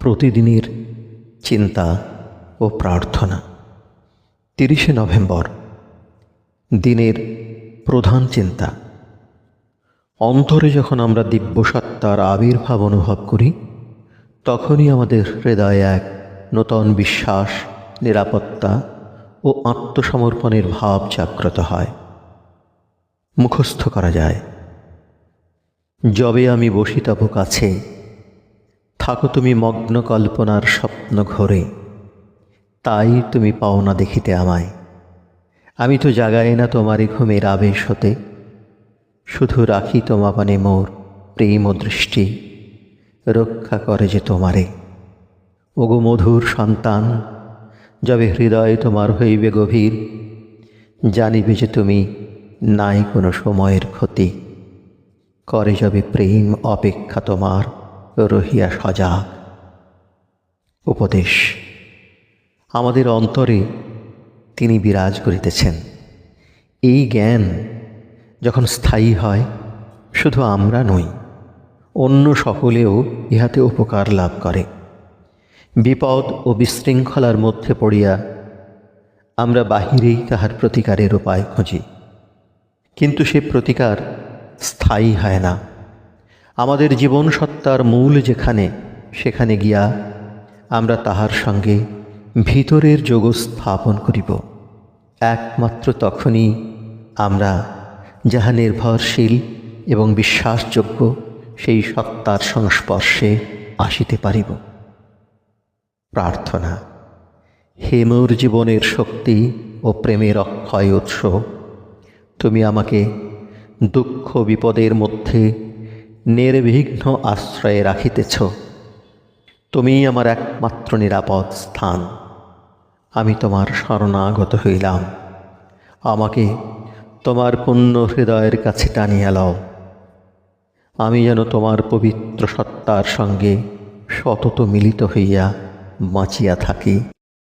প্রতিদিনের চিন্তা ও প্রার্থনা। 30শে নভেম্বর, দিনের প্রধান চিন্তা। অন্তরে যখন আমরা দিব্যসত্তার আবির্ভাব অনুভব করি, তখনই আমাদের হৃদয়ে এক নূতন বিশ্বাস, নিরাপত্তা ও আত্মসমর্পণের ভাব জাগ্রত হয়। মুখস্থ করা যায়, যবে আমি বসি তব কাছে, থাকো তুমি মগ্ন কল্পনার স্বপ্ন ঘোরে, তাই তুমি পাও না দেখিতে আমায়। আমি তো জাগাই না তোমারই ঘুমের আবেশ হতে, শুধু রাখি তোমা পানে মোর প্রেম ও দৃষ্টি, রক্ষা করে যে তোমারে। ওগো মধুর সন্তান, যবে হৃদয় তোমার হইবে গভীর, জানিবে যে তুমি নাই কোনো সময়ের ক্ষতি, করে যবে প্রেম অপেক্ষা তোমার রহিয়া সজাগ। উপদেশ। আমাদের অন্তরে তিনি বিরাজ করিতেছেন। এই জ্ঞান যখন স্থায়ী হয়, শুধু আমরা নই, অন্য সকলেও ইহাতে উপকার লাভ করে। বিপদ ও বিশৃঙ্খলার মধ্যে পড়িয়া আমরা বাহিরেই তাহার প্রতিকারের উপায় খুঁজি, কিন্তু সে প্রতিকার স্থায়ী হয় না। আমাদের জীবন সত্তার মূল যেখানে, সেখানে গিয়া আমরা তাহার সঙ্গে ভিতরের যোগ স্থাপন করিব। একমাত্র তখনই আমরা যাহা নির্ভরশীল এবং বিশ্বাসযোগ্য, সেই সত্তার সংস্পর্শে আসিতে পারিব। প্রার্থনা। হে মোর জীবনের শক্তি ও প্রেমের অক্ষয় উৎস, তুমি আমাকে দুঃখ বিপদের মধ্যে নির্বিঘ্ন আশ্রয়ে রাখিতেছ। তুমিই আমার একমাত্র নিরাপদ স্থান। আমি তোমার শরণাগত হইলাম। আমাকে তোমার পূর্ণ হৃদয়ের কাছে টানিয়া লও। আমি যেন তোমার পবিত্র সত্তার সঙ্গে সতত মিলিত হইয়া বাঁচিয়া থাকি।